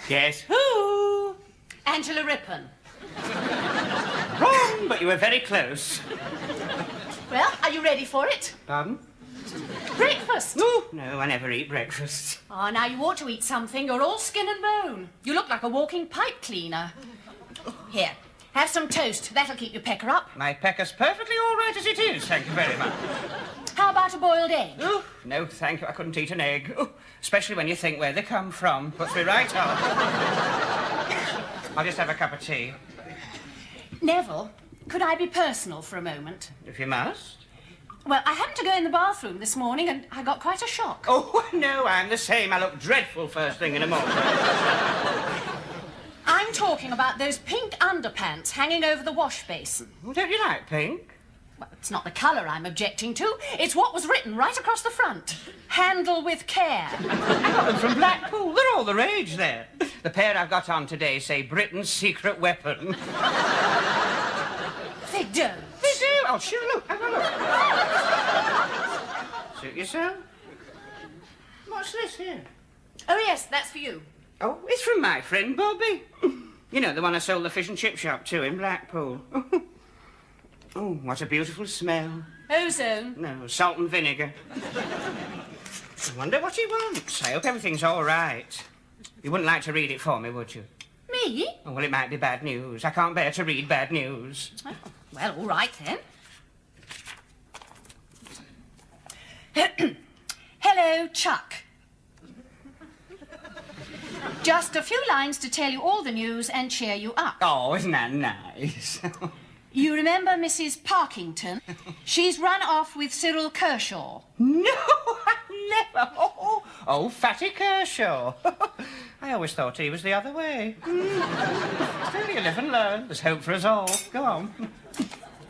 Guess who? Angela Rippon. Wrong, but you were very close. Well, are you ready for it? Pardon? Breakfast. No, I never eat breakfast. Oh, now you ought to eat something. You're all skin and bone. You look like a walking pipe cleaner. Here, have some toast. That'll keep your pecker up. My pecker's perfectly all right as it is, thank you very much. How about a boiled egg? Oh, no, thank you. I couldn't eat an egg. Oh, especially when you think where they come from. Puts me right off. I'll just have a cup of tea. Neville, could I be personal for a moment? If you must. Well, I happened to go in the bathroom this morning and I got quite a shock. Oh, no, I'm the same. I look dreadful first thing in the morning. I'm talking about those pink underpants hanging over the wash basin. Well, don't you like pink? Well, it's not the colour I'm objecting to. It's what was written right across the front. Handle with care. I got them from Blackpool. They're all the rage there. The pair I've got on today say Britain's secret weapon. They don't. They do. Oh, sure, look. Have a look. Suit yourself. What's this here? Oh, yes, that's for you. Oh, it's from my friend Bobby. You know, the one I sold the fish and chip shop to in Blackpool. Oh, what a beautiful smell. Ozone. No, salt and vinegar. I wonder what he wants. I hope everything's all right. You wouldn't like to read it for me, would you? Me? Oh, well, it might be bad news. I can't bear to read bad news. Oh, well, all right, then. Hello, Chuck. Just a few lines to tell you all the news and cheer you up. Oh, isn't that nice? You remember Mrs. Parkington? She's run off with Cyril Kershaw. No, I never. Oh, Fatty Kershaw. I always thought he was the other way. Still, you live and learn. There's hope for us all. Go on.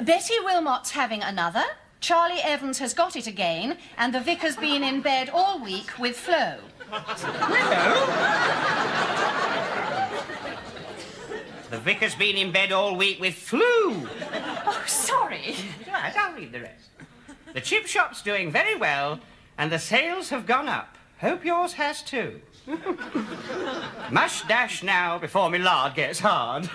Betty Wilmot's having another. Charlie Evans has got it again, and the vicar's been in bed all week with Flo. Hello? The vicar's been in bed all week with flu. Oh, sorry. Right, I'll read the rest. The chip shop's doing very well, and the sales have gone up. Hope yours has too. Mush dash now before me lard gets hard.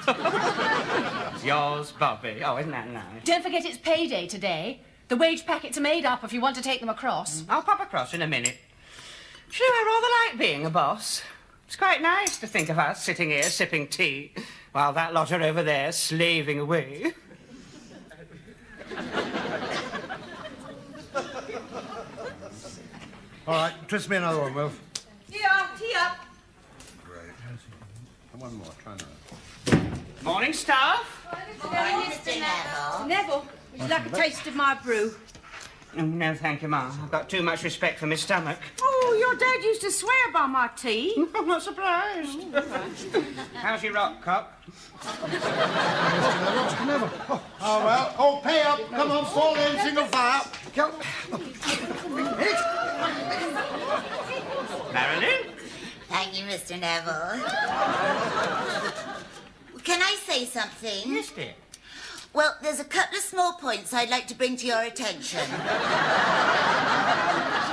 Yours, Bobby. Oh, isn't that nice? Don't forget it's payday today. The wage packets are made up if you want to take them across. I'll pop across in a minute. Do you know, I rather like being a boss. It's quite nice to think of us sitting here sipping tea while that lot are over there slaving away. All right, twist me another one, Will. Tea up. Great. One more, try another. Morning, staff. Morning, Mr. Neville. Neville, would you like a taste of my brew? Oh, no, thank you, Ma. I've got too much respect for my stomach. Oh, your dad used to swear by my tea. I'm not surprised. How's your rock, Cop? Mr. Neville. Oh, well. Oh, pay up. Come on, fall in, single file. Go. Marilyn? Thank you, Mr. Neville. Can I say something? Yes, dear. Well, there's a couple of small points I'd like to bring to your attention.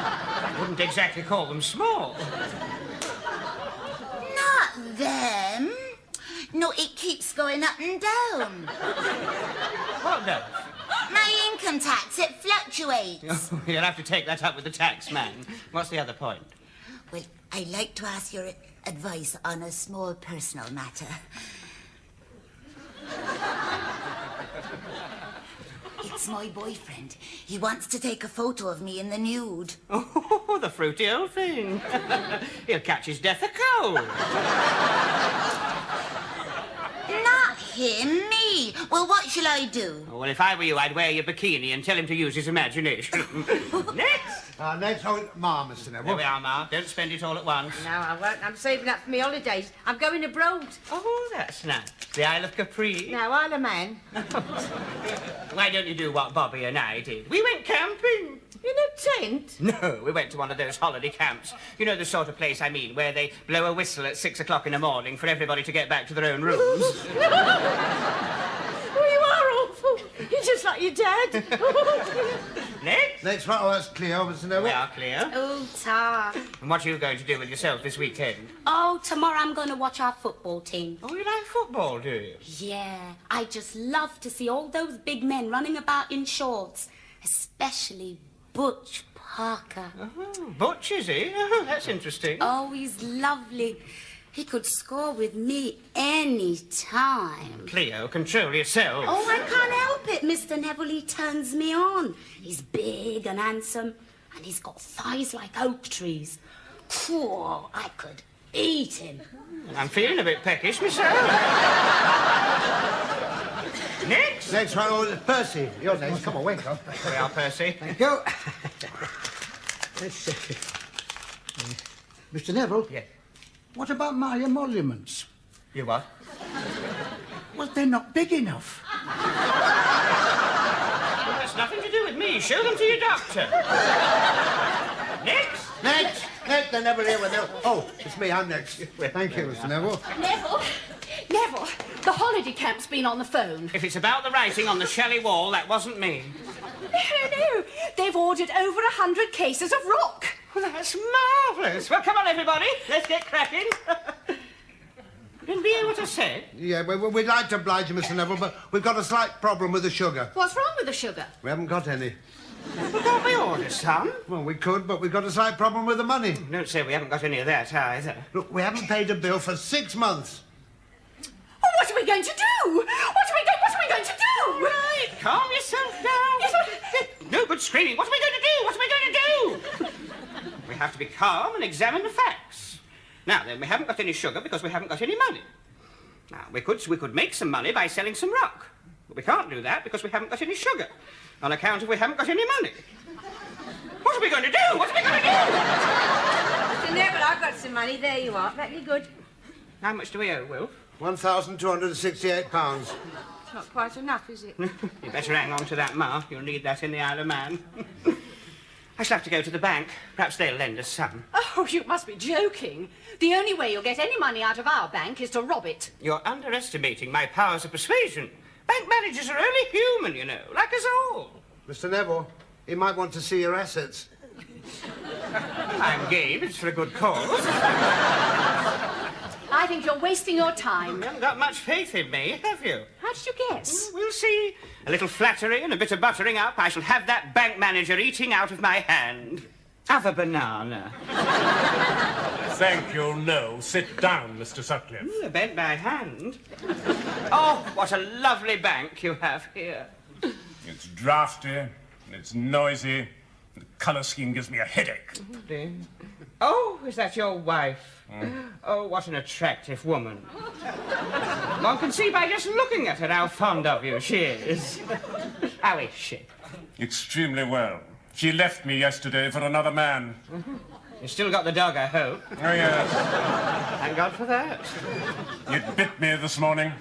I wouldn't exactly call them small. Not them. No, it keeps going up and down. What does? My income tax, it fluctuates. Oh, you'll have to take that up with the tax man. What's the other point? Well, I'd like to ask your advice on a small personal matter. It's my boyfriend. He wants to take a photo of me in the nude. Oh, the fruity old thing. He'll catch his death of cold. Not him, me. Well, what shall I do? Oh, well, if I were you, I'd wear your bikini and tell him to use his imagination. Next. Next, Ma, Mr. Neville. There we are, Ma. Don't spend it all at once. No, I won't. I'm saving up for my holidays. I'm going abroad. Oh, that's nice. The Isle of Capri. No, Isle of Man. Why don't you do what Bobby and I did? We went camping. In a tent? No, we went to one of those holiday camps. You know the sort of place I mean, where they blow a whistle at 6 o'clock in the morning for everybody to get back to their own rooms. Oh, you are awful. You're just like your dad. Next. Next one. Oh, that's clear, Mr. Neville. We are clear. Oh, Tar. And what are you going to do with yourself this weekend? Oh, tomorrow I'm going to watch our football team. Oh, you like football, do you? Yeah, I just love to see all those big men running about in shorts, especially Butch Parker. Oh, Butch, is he? Oh, that's interesting. Oh, he's lovely. He could score with me any time. Cleo, control yourself. Oh, I can't help it, Mr. Neville. He turns me on. He's big and handsome, and he's got thighs like oak trees. Cool, I could eat him. I'm feeling a bit peckish myself. Next. Next one, oh, Percy. You're next. Come on, wake up. Here we are, Percy. Thank you. Let's see. Mr. Neville? Yes. What about my emoluments? You what? Well, they're not big enough. Well, that's nothing to do with me. Show them to your doctor. Next. Next. Next, they're never here with you. Oh, it's me. I'm next. Thank you, Mr. Neville. Neville, the holiday camp's been on the phone. If it's about the writing on the Shelley wall, that wasn't me. No, they've ordered over 100 cases of rock. Well, that's marvellous. Well, come on, everybody. Let's get cracking. Didn't we hear what I said? Yeah, we'd like to oblige you, Mr. Neville, but we've got a slight problem with the sugar. What's wrong with the sugar? We haven't got any. Well, can't we order some? Well, we could, but we've got a slight problem with the money. Don't say we haven't got any of that either. Look, we haven't paid a bill for 6 months. Oh, what are we going to do? What are we going to do? Right, calm yourself down. Yes, No good screaming. What are we going to do? What are we going to do? We have to be calm and examine the facts. Now, then, we haven't got any sugar because we haven't got any money. Now, we could make some money by selling some rock. But we can't do that because we haven't got any sugar, on account of we haven't got any money. What are we going to do? What are we going to do? Mr. Neville, I've got some money. There you are. That be good. How much do we owe, Wilf? £1,268. It's not quite enough, is it? You better hang on to that, Ma. You'll need that in the Isle of Man. I shall have to go to the bank. Perhaps they'll lend us some. Oh, you must be joking. The only way you'll get any money out of our bank is to rob it. You're underestimating my powers of persuasion. Bank managers are only human, you know, like us all. Mr. Neville, he might want to see your assets. I'm game. It's for a good cause. I think you're wasting your time. You haven't got much faith in me, have you? How did you guess? We'll see. A little flattery and a bit of buttering up. I shall have that bank manager eating out of my hand. Have a banana. Thank you, no. Sit down, Mr. Sutcliffe. I bent my hand. Oh, what a lovely bank you have here. It's drafty, it's noisy, the colour scheme gives me a headache. Oh, dear. Oh, is that your wife? Oh, what an attractive woman. One can see by just looking at her how fond of you she is. How is she? Extremely well. She left me yesterday for another man. You still got the dog, I hope. Oh, yes. Thank God for that. It bit me this morning.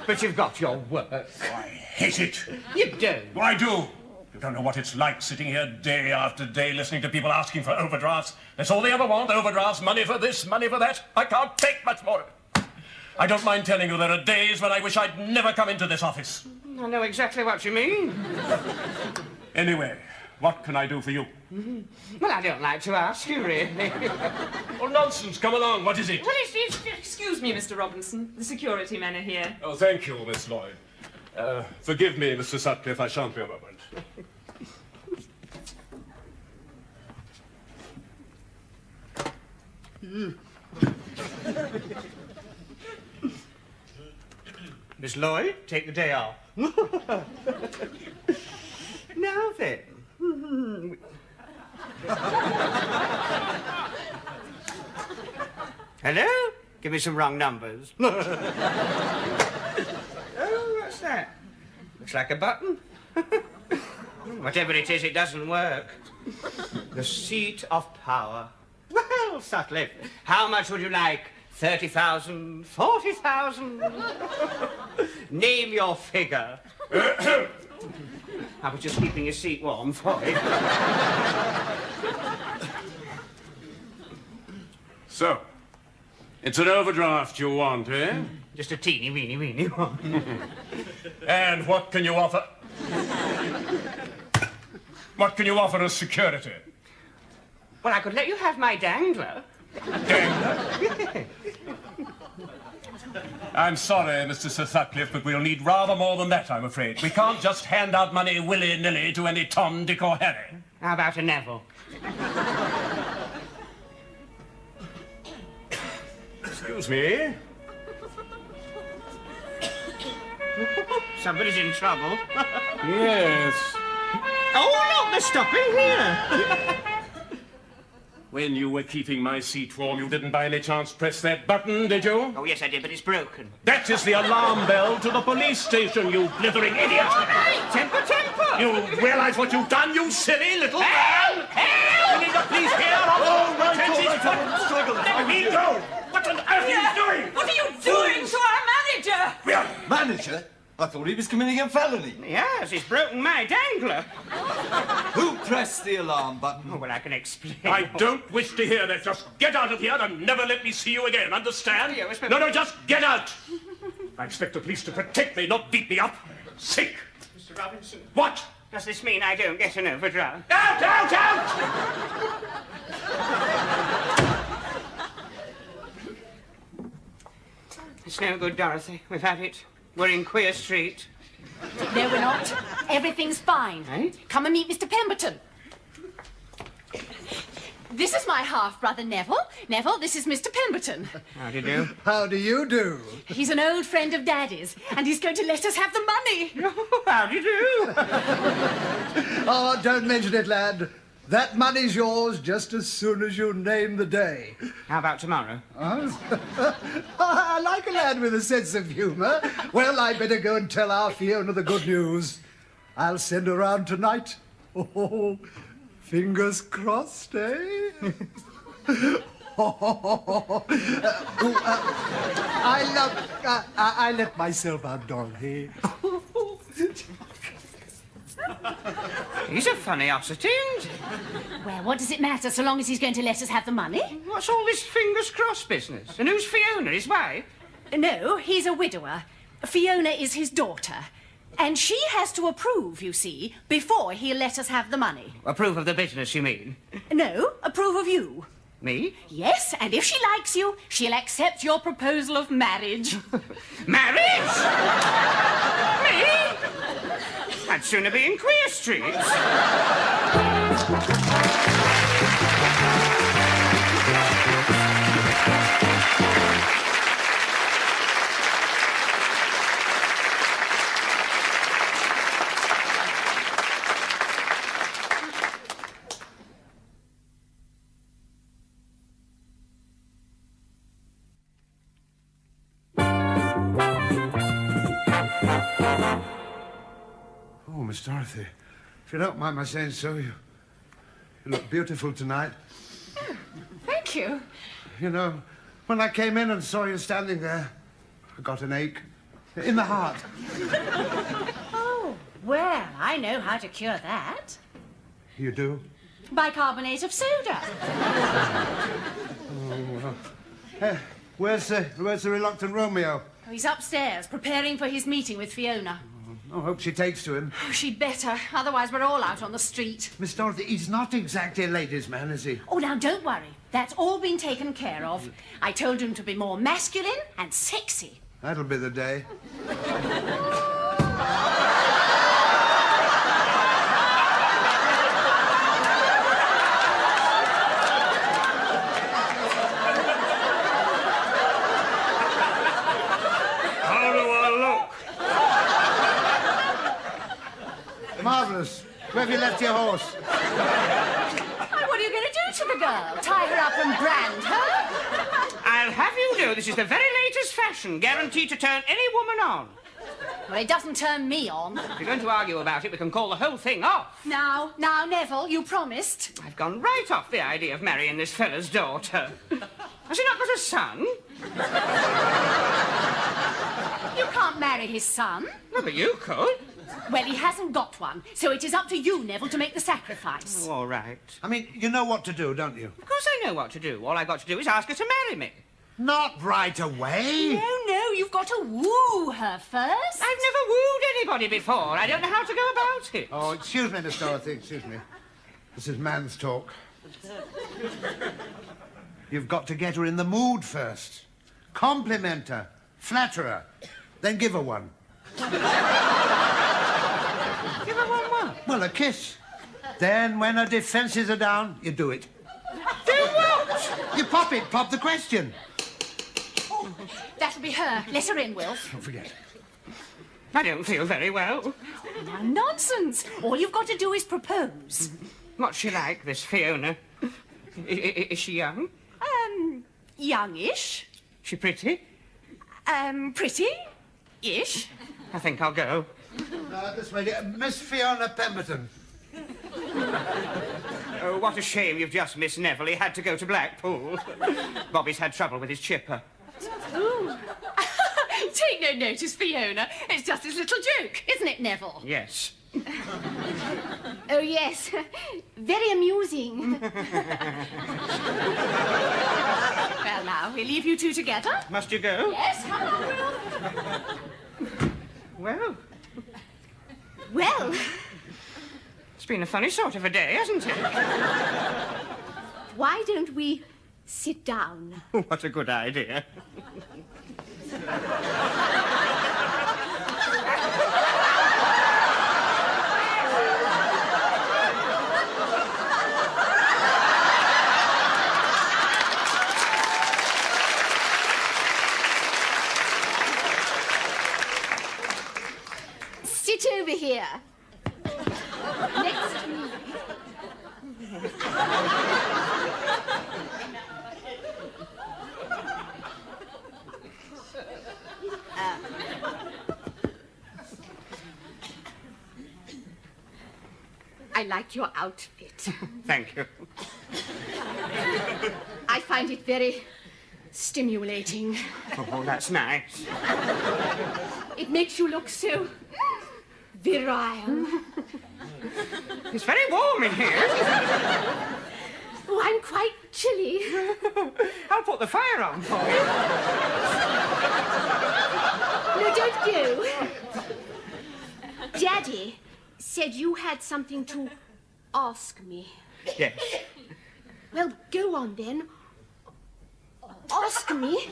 But you've got your work. I hate it. You don't. Well, I do. You don't know what it's like sitting here day after day listening to people asking for overdrafts. That's all they ever want, overdrafts, money for this, money for that. I can't take much more of it. I don't mind telling you there are days when I wish I'd never come into this office. I know exactly what you mean. Anyway, what can I do for you? Well, I don't like to ask you, really. Oh, nonsense. Come along. What is it? Well, it's... Excuse me, Mr. Robinson. The security men are here. Oh, thank you, Miss Lloyd. Forgive me, Mr. Sutcliffe. I shan't be a moment. Miss Lloyd, take the day off. Now then. Hello? Give me some wrong numbers. Oh, what's that? Looks like a button. Whatever it is, it doesn't work. The seat of power. Well, Sutcliffe, how much would you like? 30,000? 40,000? Name your figure. I was just keeping your seat warm for you. So, it's an overdraft you want, eh? Just a teeny, weeny one. And what can you offer? What can you offer as security? Well, I could let you have my dangler. Dangler? I'm sorry, Mr. Sir Sutcliffe, but we'll need rather more than that, I'm afraid. We can't just hand out money willy-nilly to any Tom, Dick, or Harry. How about a Neville? Excuse me? Somebody's in trouble. Yes. Oh, look, they're stopping here. When you were keeping my seat warm, you didn't by any chance press that button, did you? Oh, yes, I did, but it's broken. That is the alarm bell to the police station, you blithering idiot! Hey, temper! You realize what you've done, you silly little Help! man? Help! You need the police here on the Let me go! What on earth are you doing? What are you doing to our manager? Manager? I thought he was committing a felony. Yes, he's broken my dangler. Who pressed the alarm button? Oh, well, I can explain. I don't wish to hear that. Just get out of here and never let me see you again, understand? Yeah, Mr. No, just get out! I expect the police to protect me, not beat me up. Sick! Mr. Robinson. What? Does this mean I don't get an overdraft? Out! It's no good, Dorothy. We've had it. We're in Queer Street. No, we're not. Everything's fine. Eh? Come and meet Mr. Pemberton. This is my half-brother, Neville. Neville, this is Mr. Pemberton. How do you do? How do you do? He's an old friend of Daddy's, and he's going to let us have the money. How do you do? Oh, don't mention it, lad. That money's yours just as soon as you name the day. How about tomorrow? I like a lad with a sense of humour. Well, I better go and tell our Fiona the good news. I'll send her round tonight. Oh, fingers crossed, eh? I let myself out, Dorothy. He's a funny ossity, isn't he? Well, what does it matter so long as he's going to let us have the money? What's all this fingers crossed business? And who's Fiona, his wife? No, he's a widower. Fiona is his daughter. And she has to approve, you see, before he'll let us have the money. Approve of the business, you mean? No, approve of you. Me? Yes, and if she likes you, she'll accept your proposal of marriage. Marriage? Me? I'd sooner be in Queer Street. Oh, Miss Dorothy, if you don't mind my saying so, you look beautiful tonight. Thank you. You know, when I came in and saw you standing there, I got an ache in the heart. Oh, well, I know how to cure that. You do? Bicarbonate of soda. Oh, well. Where's the reluctant Romeo? Oh, he's upstairs, preparing for his meeting with Fiona. I hope she takes to him. Oh, she'd better, otherwise we're all out on the street. Miss Dorothy, he's not exactly a ladies' man, is he? Oh, now, don't worry. That's all been taken care of. I told him to be more masculine and sexy. That'll be the day. How do I look? Marvellous. Where have you left your horse? What are you going to do to the girl? Tie her up and brand her? I'll have you know this is the very latest fashion, guaranteed to turn any woman on. Well, it doesn't turn me on. If you're going to argue about it, we can call the whole thing off. Now, Neville, you promised. I've gone right off the idea of marrying this fella's daughter. Has he not got a son? You can't marry his son. No, but you could. Well, he hasn't got one, so it is up to you, Neville, to make the sacrifice. Oh, all right. I mean, you know what to do, don't you? Of course I know what to do. All I've got to do is ask her to marry me. Not right away. No, you've got to woo her first. I've never wooed anybody before. I don't know how to go about it. Oh, excuse me, Miss Dorothy, excuse me. This is man's talk. You've got to get her in the mood first. Compliment her, flatter her, then give her one. Give her one what? Well, a kiss. Then, when her defences are down, you do it. Do what? You pop the question. That'll be her. Let her in, Will. Don't forget. I don't feel very well. Now, nonsense. All you've got to do is propose. What's she like, this Fiona? Is she young? Youngish. She pretty? Pretty-ish. I think I'll go. This way, Miss Fiona Pemberton. Oh, what a shame you've just missed Neville. He had to go to Blackpool. Bobby's had trouble with his chipper. Ooh. Take no notice, Fiona. It's just his little joke, isn't it, Neville? Yes. Oh, yes. Very amusing. Well, now, we'll leave you two together. Must you go? Yes, come on, Will. Well, it's been a funny sort of a day, hasn't it? Why don't we sit down? What a good idea. Sit over here. Next to me. I like your outfit. Thank you. I find it very stimulating. Oh, that's nice. It makes you look so virile. It's very warm in here. Oh, I'm quite chilly. I'll put the fire on for you. No, don't go. Daddy said you had something to ask me. Yes. Well, go on then. Ask me.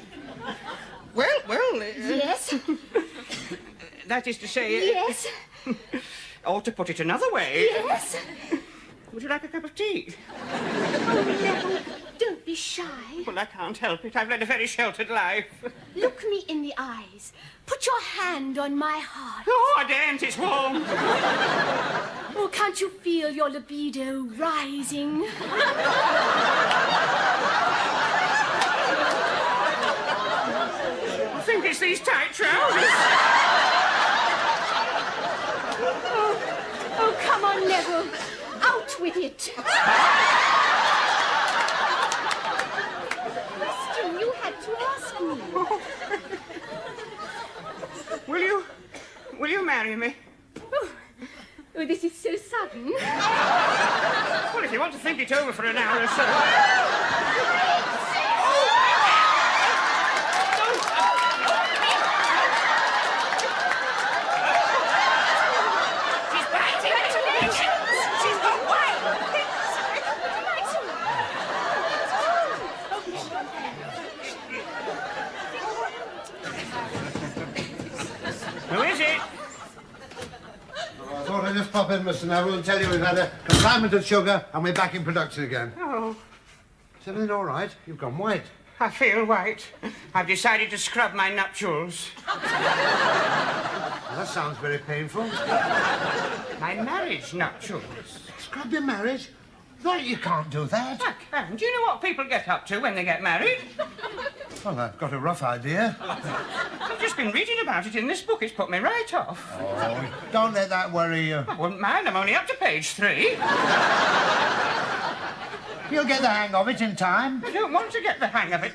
Well, Yes. that is to say... Yes. Or to put it another way... Yes. Would you like a cup of tea? Oh, Neville, don't be shy. Well, I can't help it. I've led a very sheltered life. Look me in the eyes. Put your hand on my heart. Oh, I daren't. It's warm. Oh, can't you feel your libido rising? I think it's these tight trousers. Oh, come on, Neville. Out with it. Question you had to ask me. Will you marry me? Oh, this is so sudden. Well, if you want to think it over for an hour or so... Who is it? I thought I'd just pop in, Mr. Neville, and tell you we've had a consignment of sugar and we're back in production again. Oh, Is everything all right? You've gone white. I feel white. I've decided to scrub my nuptials. Well, that sounds very painful. My marriage nuptials. Scrub your marriage? No, you can't do that. I can. Do you know what people get up to when they get married? Well, I've got a rough idea. I've just been reading about it in this book. It's put me right off. Oh, don't let that worry you. I wouldn't mind. I'm only up to page 3. You'll get the hang of it in time. I don't want to get the hang of it.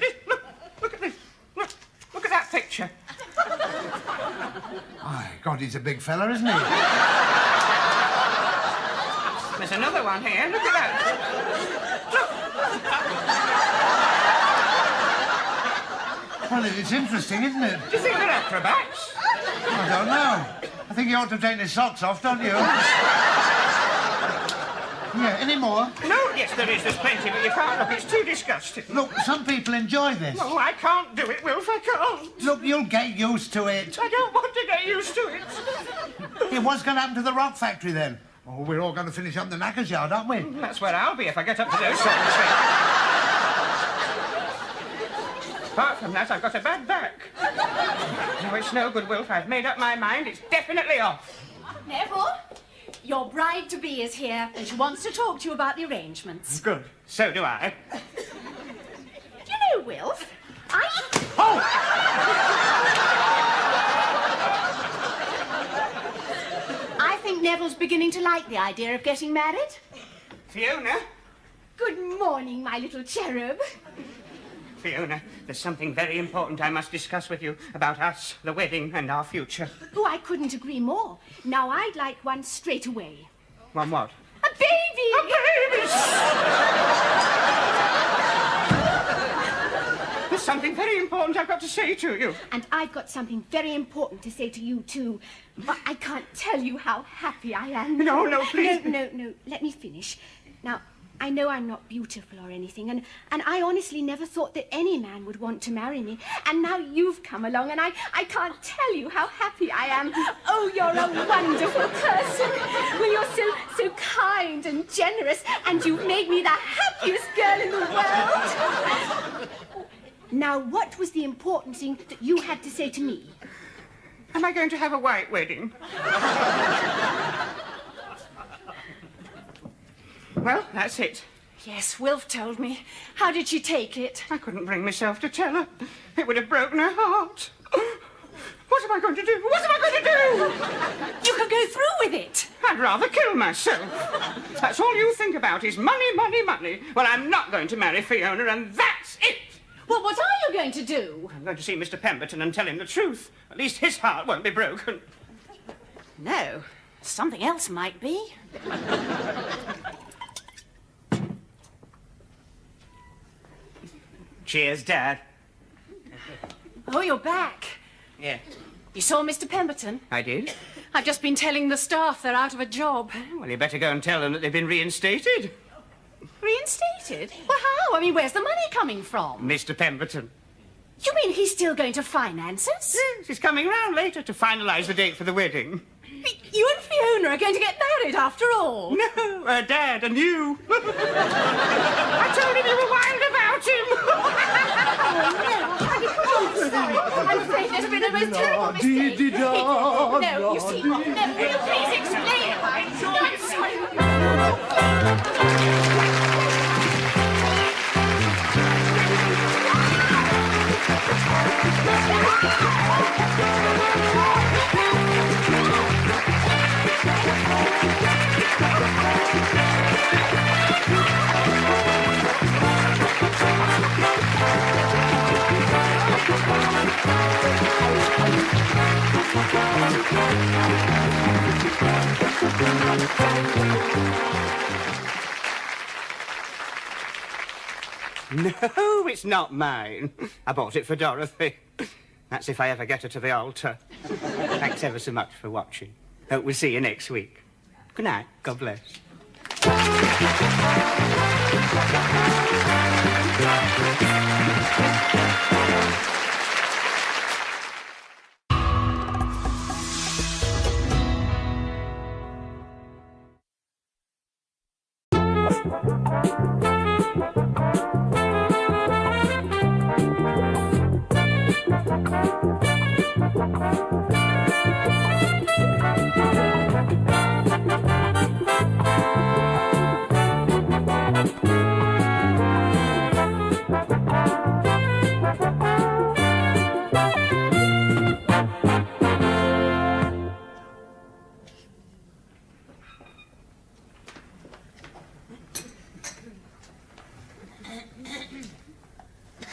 Look at this. Look at that picture. My God, he's a big fella, isn't he? There's another one here. Look at that. Well, it's interesting, isn't it? Do you think they're acrobats? I don't know. I think he ought to have taken his socks off, don't you? Yeah, any more? No, yes, there is. There's plenty, but you can't look. It's too disgusting. Look, some people enjoy this. Oh, I can't do it, Wilf. I can't. Look, you'll get used to it. I don't want to get used to it. Yeah, what's going to happen to the rock factory, then? Oh, we're all going to finish up in the knackers yard, aren't we? That's where I'll be if I get up to those sort of things. Apart from that, I've got a bad back. No, it's no good, Wilf. I've made up my mind. It's definitely off. Neville, your bride-to-be is here, and she wants to talk to you about the arrangements. Good. So do I. You know, Wilf, I think Neville's beginning to like the idea of getting married. Fiona? Good morning, my little cherub. Fiona, there's something very important I must discuss with you about us, the wedding, and our future. Oh, I couldn't agree more. Now, I'd like one straight away. One what? A baby! A baby! There's something very important I've got to say to you. And I've got something very important to say to you, too. But I can't tell you how happy I am. No, please. No, let me finish. Now, I know I'm not beautiful or anything, and I honestly never thought that any man would want to marry me. And now you've come along, and I can't tell you how happy I am. Oh, you're a wonderful person. Well, you're so kind and generous, and you've made me the happiest girl in the world. Now, what was the important thing that you had to say to me? Am I going to have a white wedding? Well, that's it. Yes, Wilf told me. How did she take it? I couldn't bring myself to tell her. It would have broken her heart. What am I going to do? What am I going to do? You can go through with it. I'd rather kill myself. That's all you think about is money, money, money. Well, I'm not going to marry Fiona, and that's it. Well, what are you going to do? I'm going to see Mr. Pemberton and tell him the truth. At least his heart won't be broken. No, something else might be. Cheers, Dad. Oh, you're back. Yeah. You saw Mr. Pemberton? I did? I've just been telling the staff they're out of a job. Well, you better go and tell them that they've been reinstated. Reinstated? Well, how? I mean, where's the money coming from? Mr. Pemberton. You mean he's still going to finance us? Yes, he's coming round later to finalise the date for the wedding. You and Fiona are going to get married after all? No, Dad and you. I told him you were wild about him. Oh, sorry. I'm afraid there's been a most terrible mistake. No, you see, no, will you please explain? No, I'm sorry. No, it's not mine. I bought it for Dorothy. That's if I ever get her to the altar. Thanks ever so much for watching. Hope we'll see you next week. Good night. God bless.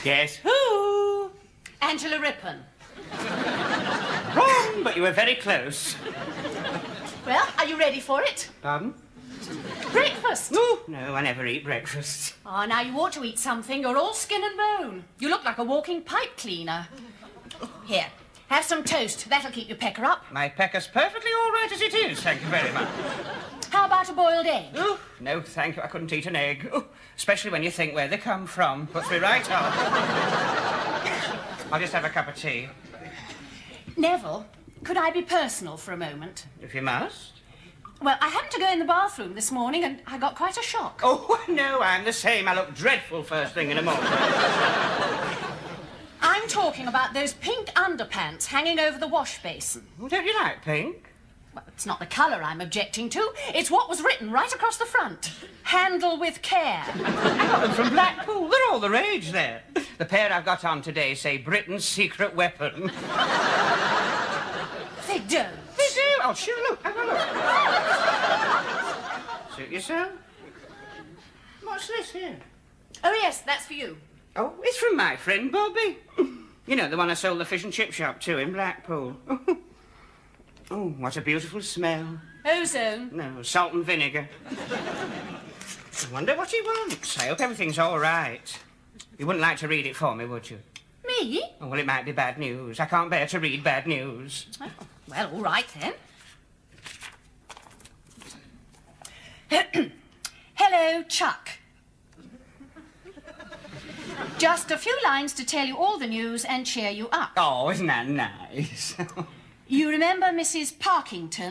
Guess who? Angela Rippon. Wrong, but you were very close. Well, are you ready for it? Pardon? Breakfast. No, I never eat breakfast. Oh, now you ought to eat something. You're all skin and bone. You look like a walking pipe cleaner. Here, have some toast. That'll keep your pecker up. My pecker's perfectly all right as it is, thank you very much. How about a boiled egg? Oh, no, thank you. I couldn't eat an egg. Oh, especially when you think where they come from. Puts me right off. I'll just have a cup of tea. Neville, could I be personal for a moment? If you must. Well, I happened to go in the bathroom this morning and I got quite a shock. Oh, no, I'm the same. I look dreadful first thing in the morning. I'm talking about those pink underpants hanging over the wash basin. Well, don't you like pink? Well, it's not the colour I'm objecting to. It's what was written right across the front. Handle with care. I got them from Blackpool. They're all the rage there. The pair I've got on today say Britain's secret weapon. They don't. They do. Oh, sure, look. Have a look. Suit yourself. What's this here? Oh, yes, that's for you. Oh, it's from my friend Bobby. You know, the one I sold the fish and chip shop to in Blackpool. Oh, what a beautiful smell. Ozone. No, salt and vinegar. I wonder what he wants. I hope everything's all right. You wouldn't like to read it for me, would you? Me? Oh, well, it might be bad news. I can't bear to read bad news. Oh, well, all right, then. Hello, Chuck. Just a few lines to tell you all the news and cheer you up. Oh, isn't that nice? You remember Mrs. Parkington?